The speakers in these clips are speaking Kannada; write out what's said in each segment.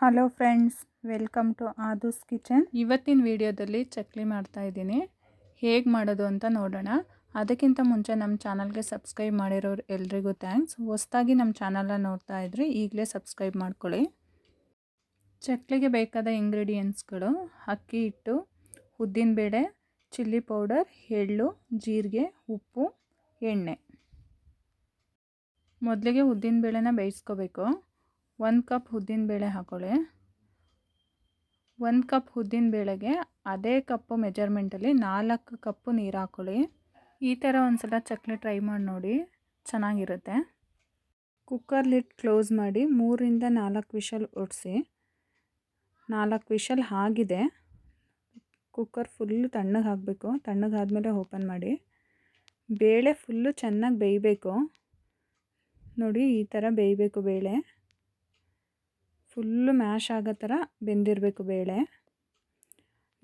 Hello friends, welcome to Aadhu's kitchen. ಇವತ್ತಿನ ವಿಡಿಯೋದಲ್ಲಿ ಚಕ್ಲಿ ಮಾಡ್ತಾ ಇದ್ದೀನಿ. ಹೇಗೆ ಮಾಡೋದು ಅಂತ ನೋಡೋಣ. ಅದಕ್ಕಿಂತ ಮುಂಚೆ ನಮ್ಮ ಚಾನಲ್ಗೆ ಸಬ್ಸ್ಕ್ರೈಬ್ ಮಾಡಿರೋರು ಎಲ್ರಿಗೂ ಥ್ಯಾಂಕ್ಸ್. ಹೊಸದಾಗಿ ನಮ್ಮ ಚಾನಲ್ನ ನೋಡ್ತಾ ಇದ್ರಿ ಈಗಲೇ ಸಬ್ಸ್ಕ್ರೈಬ್ ಮಾಡ್ಕೊಳ್ಳಿ. ಚಕ್ಲಿಗೆ ಬೇಕಾದ ಇಂಗ್ರೀಡಿಯೆಂಟ್ಸ್ಗಳು: ಅಕ್ಕಿ ಹಿಟ್ಟು, ಉದ್ದಿನಬೇಳೆ, ಚಿಲ್ಲಿ ಪೌಡರ್, ಎಳ್ಳು, ಜೀರಿಗೆ, ಉಪ್ಪು, ಎಣ್ಣೆ. ಮೊದಲಿಗೆ ಉದ್ದಿನಬೇಳೆನ ಬೇಯಿಸ್ಕೋಬೇಕು. 1 ಕಪ್ ಉದ್ದಿನಬೇಳೆ ಹಾಕೊಳ್ಳಿ. 1 ಕಪ್ ಉದ್ದಿನಬೇಳೆಗೆ ಅದೇ ಕಪ್ಪು ಮೆಜರ್ಮೆಂಟಲ್ಲಿ 4 ಕಪ್ಪು ನೀರು ಹಾಕೊಳ್ಳಿ. ಈ ಥರ ಒಂದ್ಸಲ ಚಕ್ಲಿ ಟ್ರೈ ಮಾಡಿ ನೋಡಿ, ಚೆನ್ನಾಗಿರುತ್ತೆ. ಕುಕ್ಕರ್ ಲಿಡ್ ಕ್ಲೋಸ್ ಮಾಡಿ 3ರಿಂದ 4 ವಿಷಲ್ ಹೊಡಿಸಿ. 4 ವಿಷಲ್ ಆಗಿದೆ. ಕುಕ್ಕರ್ ಫುಲ್ಲು ತಣ್ಣಗೆ ಹಾಕಬೇಕು. ತಣ್ಣಗಾದ್ಮೇಲೆ ಓಪನ್ ಮಾಡಿ. ಬೇಳೆ ಫುಲ್ಲು ಚೆನ್ನಾಗಿ ಬೇಯಬೇಕು. ನೋಡಿ, ಈ ಥರ ಬೇಯಬೇಕು. ಬೇಳೆ ಫುಲ್ಲು ಮ್ಯಾಶ್ ಆಗೋ ಥರ ಬೆಂದಿರಬೇಕು ಬೇಳೆ.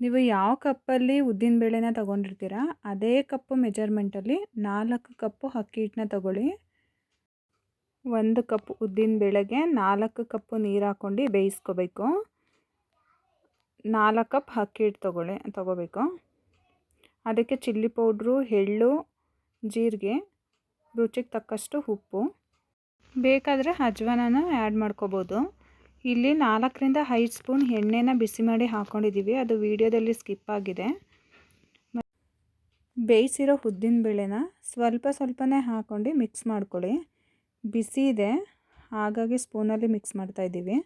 ನೀವು ಯಾವ ಕಪ್ಪಲ್ಲಿ ಉದ್ದಿನಬೇಳೆನ ತೊಗೊಂಡಿರ್ತೀರ ಅದೇ ಕಪ್ಪು ಮೆಜರ್ಮೆಂಟಲ್ಲಿ 4 ಕಪ್ಪು ಅಕ್ಕಿ ಹಿಟ್ಟನ್ನ ತೊಗೊಳ್ಳಿ. 1 ಕಪ್ ಉದ್ದಿನಬೇಳೆಗೆ 4 ಕಪ್ಪು ನೀರು ಹಾಕ್ಕೊಂಡು ಬೇಯಿಸ್ಕೋಬೇಕು. 4 ಕಪ್ ಅಕ್ಕಿ ಹಿಟ್ಟು ತೊಗೋಬೇಕು. ಅದಕ್ಕೆ ಚಿಲ್ಲಿ ಪೌಡ್ರು, ಎಳ್ಳು, ಜೀರಿಗೆ, ರುಚಿಗೆ ತಕ್ಕಷ್ಟು ಉಪ್ಪು, ಬೇಕಾದರೆ ಅಜ್ವಾನನ ಆ್ಯಡ್ ಮಾಡ್ಕೋಬೋದು. ಇಲ್ಲಿ 4ರಿಂದ 5 ಸ್ಪೂನ್ ಎಣ್ಣೆನ ಬಿಸಿ ಮಾಡಿ ಹಾಕ್ಕೊಂಡಿದ್ದೀವಿ. ಅದು ವಿಡಿಯೋದಲ್ಲಿ ಸ್ಕಿಪ್ ಆಗಿದೆ. ಬೇಯಿಸಿರೋ ಉದ್ದಿನಬೇಳೆನ ಸ್ವಲ್ಪನೇ ಹಾಕ್ಕೊಂಡು ಮಿಕ್ಸ್ ಮಾಡ್ಕೊಳ್ಳಿ. ಬಿಸಿ ಇದೆ, ಹಾಗಾಗಿ ಸ್ಪೂನಲ್ಲಿ ಮಿಕ್ಸ್ ಮಾಡ್ತಾಯಿದ್ದೀವಿ.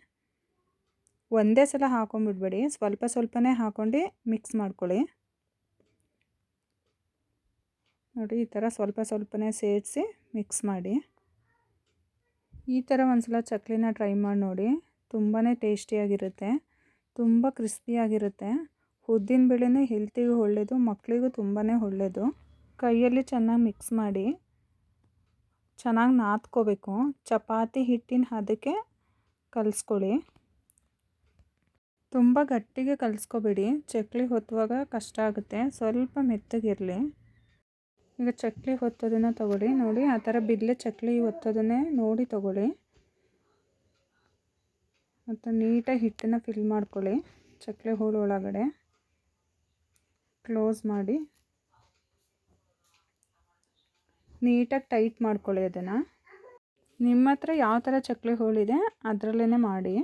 ಒಂದೇ ಸಲ ಹಾಕೊಂಡ್ಬಿಡ್ಬೇಡಿ, ಸ್ವಲ್ಪನೇ ಹಾಕ್ಕೊಂಡು ಮಿಕ್ಸ್ ಮಾಡ್ಕೊಳ್ಳಿ. ನೋಡಿ, ಈ ಥರ ಸ್ವಲ್ಪನೇ ಸೇರಿಸಿ ಮಿಕ್ಸ್ ಮಾಡಿ. ಈ ಥರ ಒಂದ್ಸಲ ಚಕ್ಲಿನ ಟ್ರೈ ಮಾಡಿ ನೋಡಿ, ತುಂಬಾ ಟೇಸ್ಟಿಯಾಗಿರುತ್ತೆ, ತುಂಬ ಕ್ರಿಸ್ಪಿಯಾಗಿರುತ್ತೆ. ಉದ್ದಿನಬೇಳೆನೂ ಹೆಲ್ತಿಗೂ ಒಳ್ಳೆಯದು, ಮಕ್ಕಳಿಗೂ ತುಂಬಾ ಒಳ್ಳೆಯದು. ಕೈಯಲ್ಲಿ ಚೆನ್ನಾಗಿ ಮಿಕ್ಸ್ ಮಾಡಿ ಚೆನ್ನಾಗಿ ನಾದ್ಕೋಬೇಕು. ಚಪಾತಿ ಹಿಟ್ಟಿನ ಹದಕ್ಕೆ ಕಲಿಸ್ಕೊಳ್ಳಿ. ತುಂಬ ಗಟ್ಟಿಗೆ ಕಲಿಸ್ಕೋಬೇಡಿ, ಚಕ್ಲಿ ಹೊತ್ತುವಾಗ ಕಷ್ಟ ಆಗುತ್ತೆ. ಸ್ವಲ್ಪ ಮೆತ್ತಗಿರಲಿ. ಈಗ ಚಕ್ಲಿ ಹೊತ್ತೋದನ್ನು ತೊಗೊಳ್ಳಿ. ನೋಡಿ, ಆ ಥರ ಬಿಲ್ಲೆ ಚಕ್ಲಿ ಹೊತ್ತೋದನ್ನೇ ನೋಡಿ ತೊಗೊಳ್ಳಿ. ಮತ್ತು ನೀಟಾಗಿ ಹಿಟ್ಟನ್ನು ಫಿಲ್ ಮಾಡ್ಕೊಳ್ಳಿ. ಚಕ್ಲಿ ಹೋಳು ಒಳಗಡೆ ಕ್ಲೋಸ್ ಮಾಡಿ ನೀಟಾಗಿ ಟೈಟ್ ಮಾಡ್ಕೊಳ್ಳಿ. ಅದನ್ನು ನಿಮ್ಮ ಹತ್ರ ಯಾವ ಥರ ಚಕ್ಲಿ ಹೋಳಿದೆ ಅದರಲ್ಲೇ ಮಾಡಿ.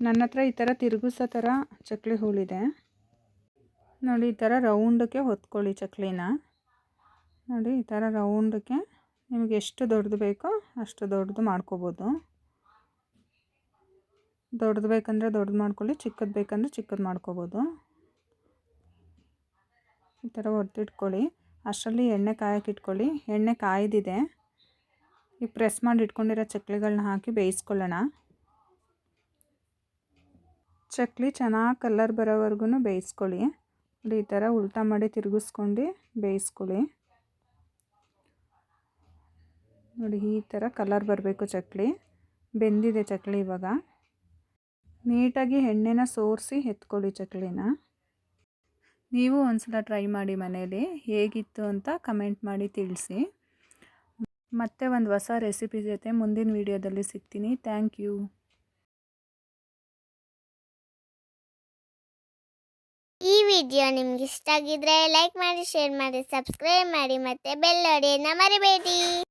ನನ್ನ ಹತ್ರ ಈ ಥರ ತಿರುಗಿಸೋ ಥರ ಚಕ್ಲಿ ಹೋಳಿದೆ. ನೋಡಿ, ಈ ಥರ ರೌಂಡಕ್ಕೆ ಹೊತ್ಕೊಳ್ಳಿ ಚಕ್ಲಿನ. ನೋಡಿ, ಈ ಥರ ರೌಂಡಕ್ಕೆ ನಿಮಗೆ ಎಷ್ಟು ದೊಡ್ಡದು ಬೇಕೋ ಅಷ್ಟು ದೊಡ್ಡದು ಮಾಡ್ಕೋಬೋದು. ದೊಡ್ಡದು ಬೇಕಂದರೆ ದೊಡ್ಡದು ಮಾಡ್ಕೊಳ್ಳಿ, ಚಿಕ್ಕದು ಬೇಕಂದರೆ ಚಿಕ್ಕದು ಮಾಡ್ಕೋಬೋದು. ಈ ಥರ ಹೊಡೆದಿಟ್ಕೊಳ್ಳಿ. ಅಷ್ಟರಲ್ಲಿ ಎಣ್ಣೆ ಕಾಯಕ್ಕೆ ಇಟ್ಕೊಳ್ಳಿ. ಎಣ್ಣೆ ಕಾಯ್ದಿದೆ. ಈಗ ಪ್ರೆಸ್ ಮಾಡಿ ಇಟ್ಕೊಂಡಿರೋ ಚಕ್ಲಿಗಳನ್ನ ಹಾಕಿ ಬೇಯಿಸ್ಕೊಳ್ಳೋಣ. ಚಕ್ಲಿ ಚೆನ್ನಾಗಿ ಕಲರ್ ಬರೋವರೆಗೂ ಬೇಯಿಸ್ಕೊಳ್ಳಿ. ನೋಡಿ, ಈ ಥರ ಉಲ್ಟಾ ಮಾಡಿ ತಿರುಗಿಸ್ಕೊಂಡು ಬೇಯಿಸ್ಕೊಳ್ಳಿ. ನೋಡಿ, ಈ ಥರ ಕಲರ್ ಬರಬೇಕು ಚಕ್ಲಿ. ಬೆಂದಿದೆ ಚಕ್ಲಿ. ಇವಾಗ ನೀಟಾಗಿ ಎಣ್ಣೆನ ಸೋರಿಸಿ ಎತ್ಕೊಳ್ಳಿ ಚಕ್ಲಿನ. ನೀವು ಒಂದ್ಸಲ ಟ್ರೈ ಮಾಡಿ ಮನೇಲಿ, ಹೇಗಿತ್ತು ಅಂತ ಕಮೆಂಟ್ ಮಾಡಿ ತಿಳಿಸಿ. ಮತ್ತೆ ಒಂದು ಹೊಸ ರೆಸಿಪಿ ಜೊತೆ ಮುಂದಿನ ವಿಡಿಯೋದಲ್ಲಿ ಸಿಗ್ತೀನಿ. Thank you. ಈ ವಿಡಿಯೋ ನಿಮ್ಗೆ ಇಷ್ಟ ಆಗಿದ್ರೆ ಲೈಕ್ ಮಾಡಿ, ಶೇರ್ ಮಾಡಿ, ಸಬ್ಸ್ಕ್ರೈಬ್ ಮಾಡಿ, ಮತ್ತೆ ಬೆಲ್ ಹೊಡೆಯೋದನ್ನ ಮರಿಬೇಡಿ.